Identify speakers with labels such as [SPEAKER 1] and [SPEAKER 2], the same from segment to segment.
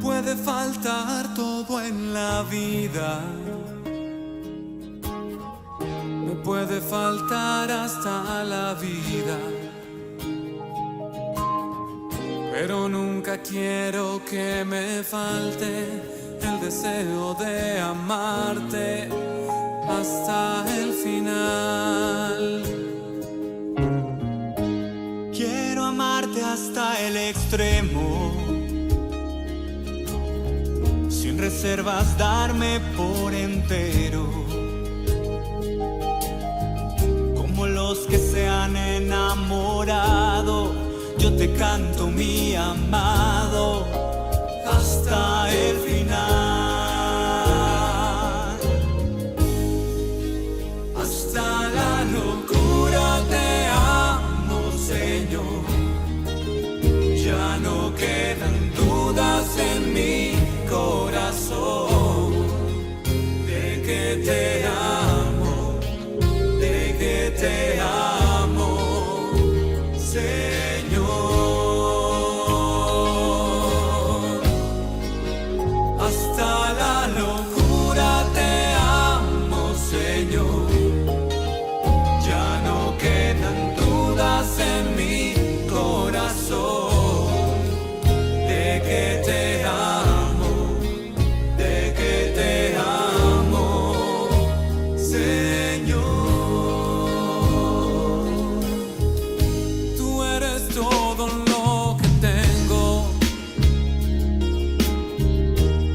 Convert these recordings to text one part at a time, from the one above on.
[SPEAKER 1] puede faltar todo en la vida, me puede faltar hasta la vida, pero nunca quiero que me falte el deseo de amarte hasta el final. Quiero amarte hasta el extremo, sin reservas darme por entero, como los que se han enamorado. Yo te canto, mi amado, hasta el final. Hasta la locura te amo, Señor. Ya no quedan dudas en mi corazón de que te amo, de que te amo, Señor. Hasta la locura te amo, Señor. Ya no quedan dudas en mi corazón de que te amo, de que te amo, Señor. Tú eres todo lo que tengo,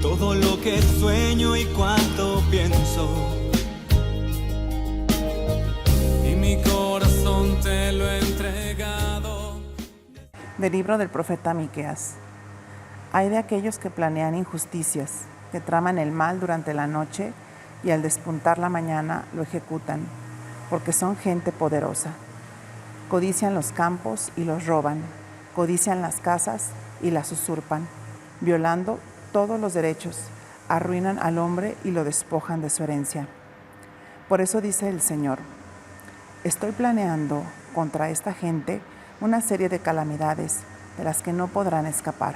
[SPEAKER 1] todo lo que sueño y cuanto pienso, y mi corazón te lo he entregado.
[SPEAKER 2] Del libro del profeta Miqueas. Hay de aquellos que planean injusticias, que traman el mal durante la noche y al despuntar la mañana lo ejecutan, porque son gente poderosa. Codician los campos y los roban, codician las casas y las usurpan, violando todos los derechos, arruinan al hombre y lo despojan de su herencia. Por eso dice el Señor: estoy planeando contra esta gente una serie de calamidades de las que no podrán escapar.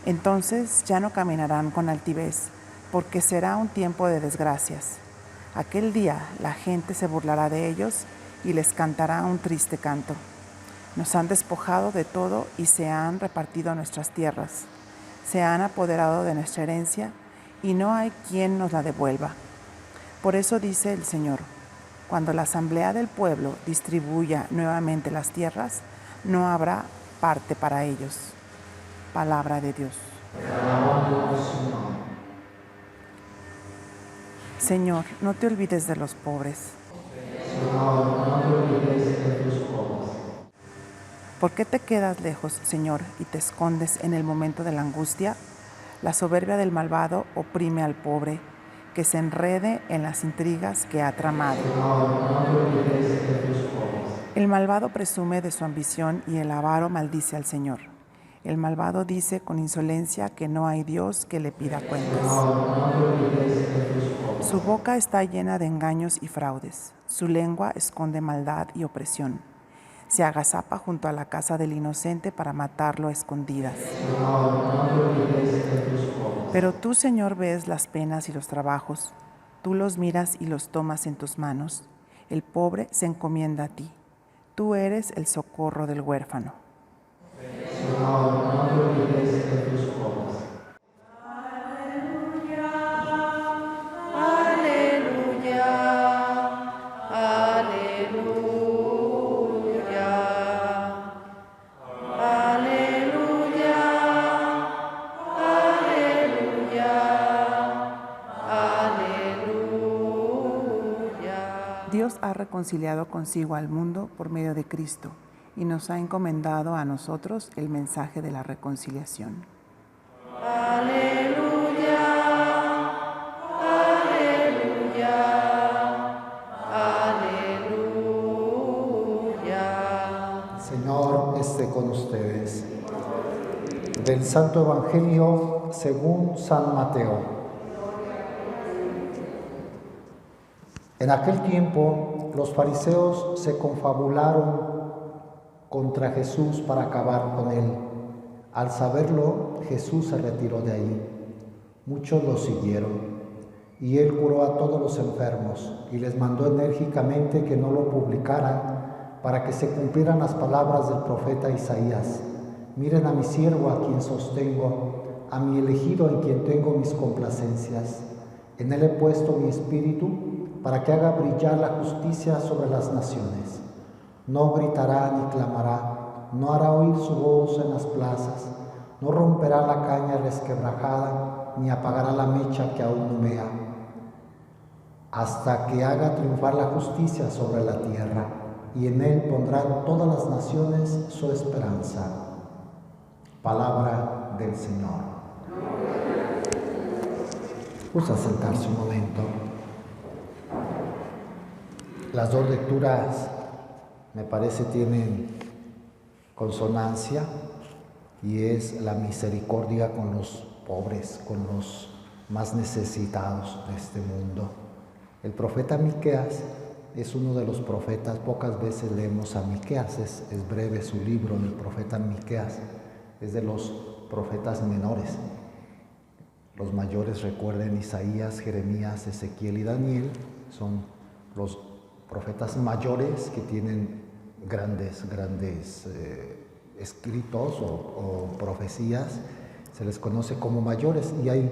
[SPEAKER 2] Entonces ya no caminarán con altivez, porque será un tiempo de desgracias. Aquel día la gente se burlará de ellos y les cantará un triste canto. Nos han despojado de todo y se han repartido nuestras tierras. Se han apoderado de nuestra herencia y no hay quien nos la devuelva. Por eso dice el Señor: cuando la asamblea del pueblo distribuya nuevamente las tierras, no habrá parte para ellos. Palabra de Dios. Señor, no te olvides de los pobres.
[SPEAKER 3] Señor, no te olvides de tus pobres.
[SPEAKER 2] ¿Por qué te quedas lejos, Señor, y te escondes en el momento de la angustia? La soberbia del malvado oprime al pobre, que se enrede en las intrigas que ha tramado.
[SPEAKER 3] Señor, no te olvides de tus pobres.
[SPEAKER 2] El malvado presume de su ambición y el avaro maldice al Señor. El malvado dice con insolencia que no hay Dios que le pida cuentas.
[SPEAKER 3] Señor, no te olvides de tus pobres.
[SPEAKER 2] Su boca está llena de engaños y fraudes. Su lengua esconde maldad y opresión. Se agazapa junto a la casa del inocente para matarlo a escondidas.
[SPEAKER 3] Señor, no te olvides de tus pobres.
[SPEAKER 2] Pero tú, Señor, ves las penas y los trabajos. Tú los miras y los tomas en tus manos. El pobre se encomienda a ti. Tú eres el socorro del huérfano.
[SPEAKER 3] Señor, no te olvides de tus pobres.
[SPEAKER 4] Aleluya, aleluya, aleluya, aleluya, aleluya.
[SPEAKER 2] Dios ha reconciliado consigo al mundo por medio de Cristo y nos ha encomendado a nosotros el mensaje de la reconciliación.
[SPEAKER 4] Aleluya, aleluya, aleluya.
[SPEAKER 5] Señor esté con ustedes. Del Santo Evangelio según San Mateo. En aquel tiempo los fariseos se confabularon contra Jesús para acabar con él, Al saberlo, Jesús se retiró de ahí. Muchos lo siguieron, y él curó a todos los enfermos y les mandó enérgicamente que no lo publicaran para que se cumplieran las palabras del profeta Isaías. Miren a mi siervo a quien sostengo, a mi elegido en quien tengo mis complacencias. En él he puesto mi espíritu para que haga brillar la justicia sobre las naciones. No gritará ni clamará, no hará oír su voz en las plazas, no romperá la caña resquebrajada, ni apagará la mecha que aún humea, hasta que haga triunfar la justicia sobre la tierra, y en él pondrán todas las naciones su esperanza. Palabra del Señor. Gusta sentarse un momento. Las dos lecturas, me parece, tienen consonancia, y es la misericordia con los pobres, con los más necesitados de este mundo. El profeta Miqueas es uno de los profetas, pocas veces leemos a Miqueas, es breve su libro del profeta Miqueas, es de los profetas menores. Los mayores, recuerden, Isaías, Jeremías, Ezequiel y Daniel, son los profetas mayores que tienen grandes escritos o profecías. Se les conoce como mayores, y hay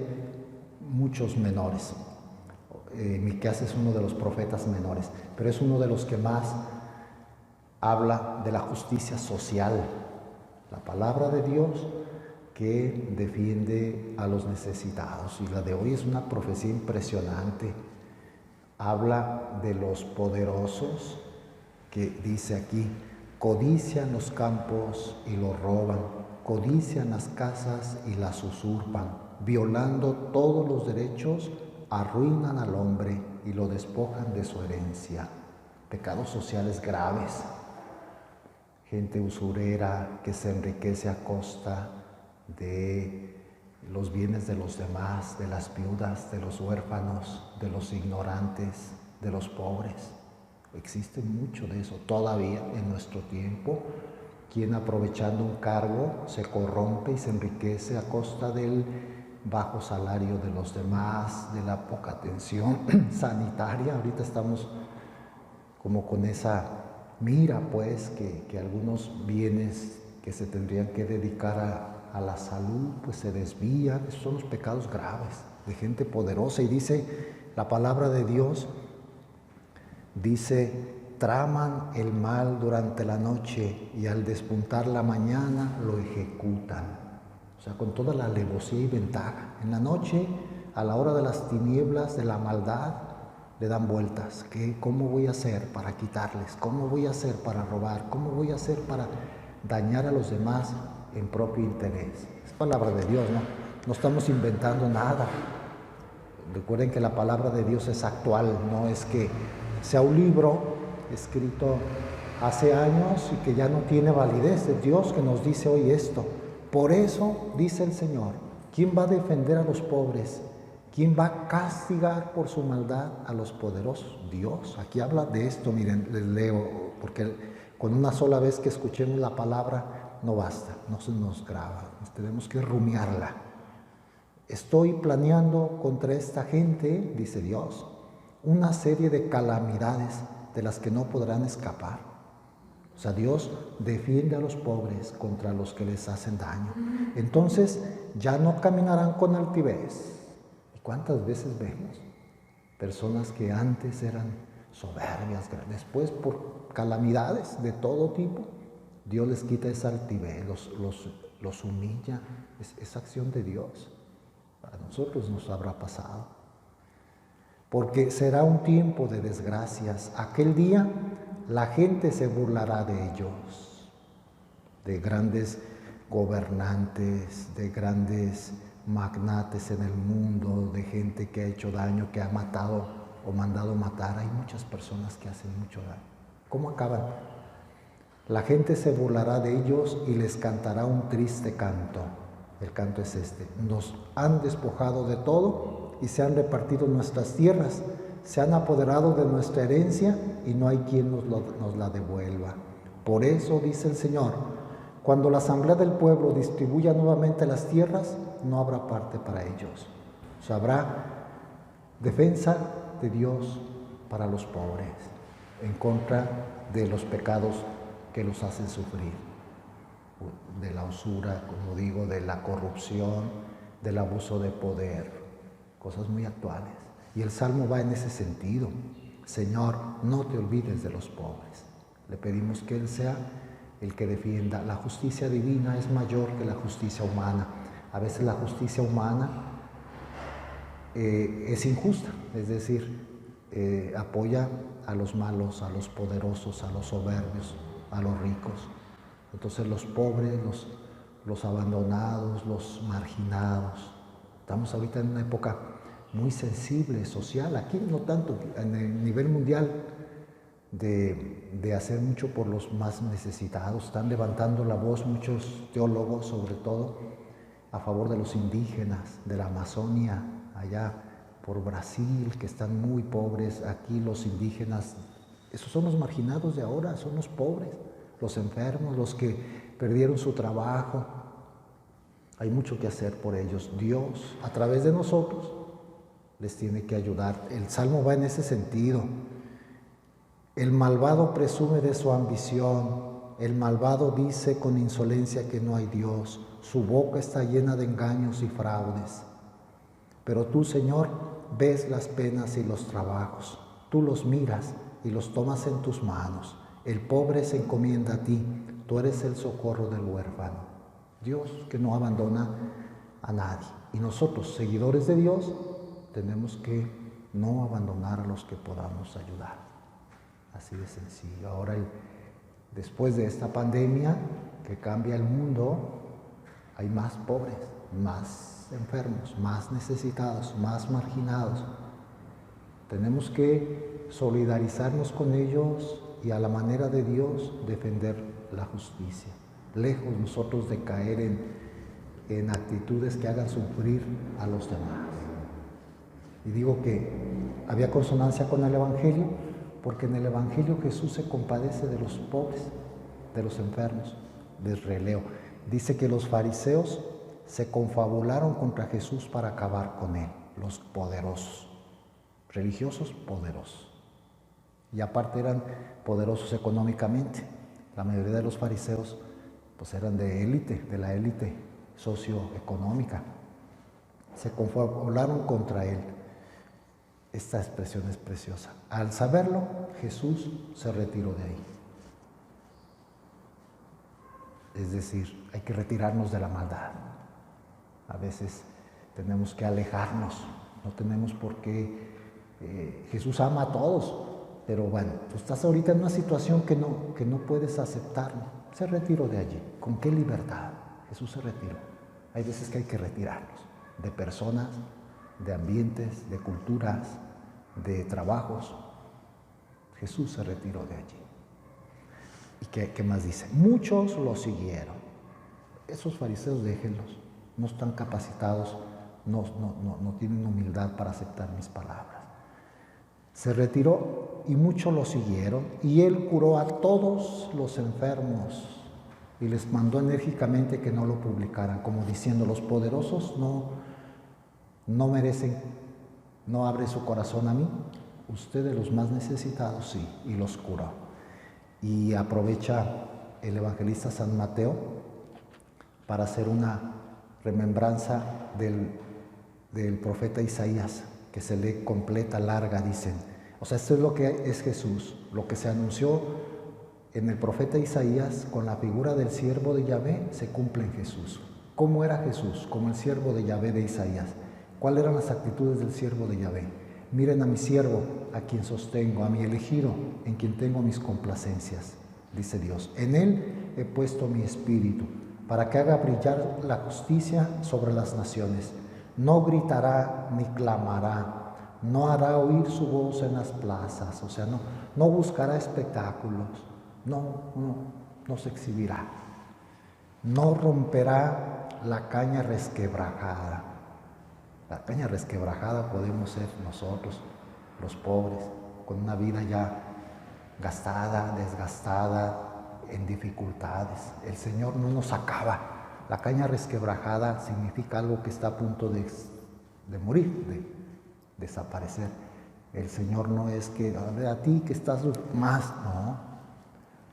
[SPEAKER 5] muchos menores. Miqueas es uno de los profetas menores, pero es uno de los que más habla de la justicia social, la palabra de Dios que defiende a los necesitados. Y la de hoy es una profecía impresionante. Habla de los poderosos que dice aquí: codician los campos y los roban, codician las casas y las usurpan, violando todos los derechos, arruinan al hombre y lo despojan de su herencia. Pecados sociales graves. Gente usurera que se enriquece a costa de los bienes de los demás, de las viudas, de los huérfanos, de los ignorantes, de los pobres. Existe mucho de eso todavía en nuestro tiempo. Quien aprovechando un cargo se corrompe y se enriquece a costa del bajo salario de los demás, de la poca atención sanitaria. Ahorita estamos como con esa mira, pues, que algunos bienes que se tendrían que dedicar a la salud, pues se desvían. Esos son los pecados graves de gente poderosa. Y dice la palabra de Dios, dice: traman el mal durante la noche y al despuntar la mañana lo ejecutan. O sea, con toda la alevosía y ventaja. En la noche, a la hora de las tinieblas, de la maldad, le dan vueltas. ¿Cómo voy a hacer para quitarles? ¿Cómo voy a hacer para robar? ¿Cómo voy a hacer para dañar a los demás en propio interés? Es palabra de Dios, ¿no? No estamos inventando nada. Recuerden que la palabra de Dios es actual, no es que sea un libro escrito hace años y que ya no tiene validez. Es Dios que nos dice hoy esto. Por eso dice el Señor: ¿quién va a defender a los pobres? ¿Quién va a castigar por su maldad a los poderosos? Dios. Aquí habla de esto. Miren, les leo, porque con una sola vez que escuchemos la palabra no basta, no se nos graba, tenemos que rumiarla. Estoy planeando contra esta gente, dice Dios, una serie de calamidades de las que no podrán escapar. O sea, Dios defiende a los pobres contra los que les hacen daño. Entonces ya no caminarán con altivez. ¿Y cuántas veces vemos personas que antes eran soberbias, después por calamidades de todo tipo, Dios les quita esa altivez, los humilla? Es acción de Dios. A nosotros nos habrá pasado. Porque será un tiempo de desgracias. Aquel día la gente se burlará de ellos, de grandes gobernantes, de grandes magnates en el mundo, de gente que ha hecho daño, que ha matado o mandado matar. Hay muchas personas que hacen mucho daño. ¿Cómo acaban? La gente se burlará de ellos y les cantará un triste canto. El canto es este: nos han despojado de todo y se han repartido nuestras tierras, se han apoderado de nuestra herencia y no hay quien nos la devuelva. Por eso, dice el Señor, Cuando la asamblea del pueblo distribuya nuevamente las tierras, no habrá parte para ellos. O sea, habrá defensa de Dios para los pobres, en contra de los pecados que los hacen sufrir, de la usura, como digo, de la corrupción, del abuso de poder, cosas muy actuales. Y el Salmo va en ese sentido. Señor, no te olvides de los pobres. Le pedimos que Él sea el que defienda. La justicia divina es mayor que la justicia humana. A veces la justicia humana es injusta, es decir, apoya a los malos, a los poderosos, a los soberbios, a los ricos. Entonces los pobres, los abandonados, los marginados. Estamos ahorita en una época muy sensible, social, aquí no tanto, en el nivel mundial, de hacer mucho por los más necesitados. Están levantando la voz muchos teólogos, sobre todo, a favor de los indígenas, de la Amazonia, allá por Brasil, que están muy pobres. Aquí los indígenas, esos son los marginados de ahora, son los pobres, los enfermos, los que perdieron su trabajo. Hay mucho que hacer por ellos. Dios, a través de nosotros, les tiene que ayudar. El Salmo va en ese sentido. El malvado presume de su ambición. El malvado dice con insolencia que no hay Dios. Su boca está llena de engaños y fraudes. Pero tú, Señor, ves las penas y los trabajos. Tú los miras y los tomas en tus manos. El pobre se encomienda a ti. Tú eres el socorro del huérfano. Dios que no abandona a nadie. Y nosotros, seguidores de Dios, tenemos que no abandonar a los que podamos ayudar. Así de sencillo. Ahora, después de esta pandemia que cambia el mundo, hay más pobres, más enfermos, más necesitados, más marginados. Tenemos que solidarizarnos con ellos y a la manera de Dios defender la justicia. Lejos nosotros de caer en actitudes que hagan sufrir a los demás. Y digo que había consonancia con el Evangelio, porque en el Evangelio Jesús se compadece de los pobres, de los enfermos. Les releo. Dice que los fariseos se confabularon contra Jesús para acabar con él, los poderosos, religiosos poderosos. Y aparte eran poderosos económicamente. La mayoría de los fariseos pues eran de élite, de la élite socioeconómica. Se confabularon contra él. Esta expresión es preciosa. Al saberlo, Jesús se retiró de ahí. Es decir, hay que retirarnos de la maldad. A veces tenemos que alejarnos. No tenemos por qué. Jesús ama a todos, pero bueno, tú estás ahorita en una situación que no puedes aceptarlo. Se retiró de allí. ¿Con qué libertad? Jesús se retiró. Hay veces que hay que retirarnos de personas, de ambientes, de culturas, de trabajos. Jesús se retiró de allí. ¿Y qué más dice? Muchos lo siguieron. Esos fariseos, déjenlos. No están capacitados, no tienen humildad para aceptar mis palabras. Se retiró y muchos lo siguieron, y él curó a todos los enfermos y les mandó enérgicamente que no lo publicaran, como diciendo, los poderosos no merecen, no abre su corazón a mí, ustedes los más necesitados sí, y los curó. Y aprovecha el evangelista San Mateo para hacer una remembranza del profeta Isaías, que se lee completa, larga, dicen. O sea, esto es lo que es Jesús, lo que se anunció en el profeta Isaías con la figura del siervo de Yahvé se cumple en Jesús. ¿Cómo era Jesús? Como el siervo de Yahvé de Isaías. ¿Cuáles eran las actitudes del siervo de Yahvé? Miren a mi siervo, a quien sostengo, a mi elegido, en quien tengo mis complacencias, dice Dios. En él he puesto mi espíritu, para que haga brillar la justicia sobre las naciones. No gritará ni clamará, no hará oír su voz en las plazas, o sea, no buscará espectáculos, no se exhibirá, no romperá la caña resquebrajada. La caña resquebrajada podemos ser nosotros, los pobres, con una vida ya gastada, desgastada, en dificultades. El Señor no nos acaba. La caña resquebrajada significa algo que está a punto de morir, de desaparecer. El Señor no es que a ti que estás más, no.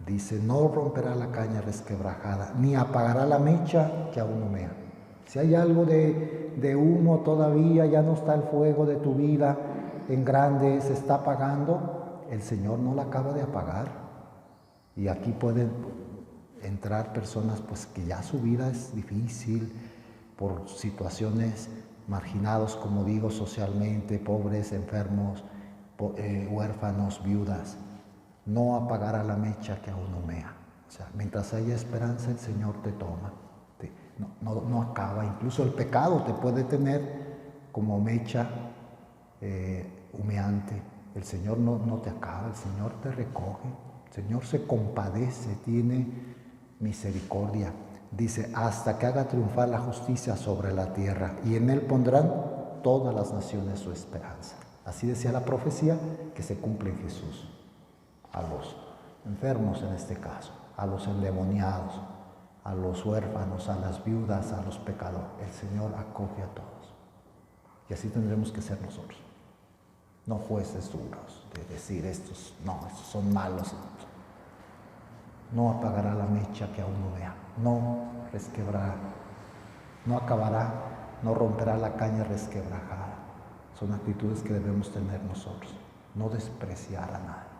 [SPEAKER 5] Dice, no romperá la caña resquebrajada, ni apagará la mecha que aún humea. Si hay algo de humo todavía, ya no está el fuego de tu vida en grande, se está apagando, el Señor no la acaba de apagar. Y aquí pueden entrar personas pues que ya su vida es difícil por situaciones, marginados, como digo, socialmente, pobres, enfermos, huérfanos, viudas. No apagará la mecha que aún humea. O sea, mientras haya esperanza, el Señor te toma. No acaba. Incluso el pecado te puede tener como mecha humeante. El Señor no te acaba, el Señor te recoge. El Señor se compadece, tiene misericordia. Dice, hasta que haga triunfar la justicia sobre la tierra, y en Él pondrán todas las naciones su esperanza. Así decía la profecía que se cumple en Jesús. A los enfermos en este caso, a los endemoniados, a los huérfanos, a las viudas, a los pecadores. El Señor acoge a todos. Y así tendremos que ser nosotros. No jueces duros de decir estos son malos. No apagará la mecha que aún humea. No resquebrará, no acabará, no romperá la caña resquebrajada. Son actitudes que debemos tener nosotros. No despreciar a nadie.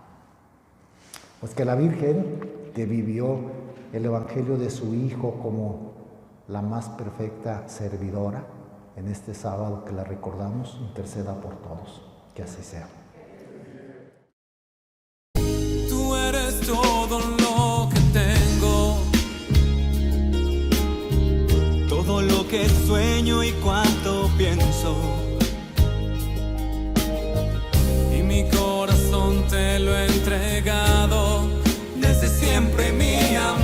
[SPEAKER 5] Pues que la Virgen, que vivió el Evangelio de su Hijo como la más perfecta servidora, en este sábado que la recordamos, interceda por todos. Que así sea.
[SPEAKER 1] Tú eres todo lo que tengo, todo lo que sueño y cuanto pienso. Y mi corazón te lo he entregado, desde siempre mi amor.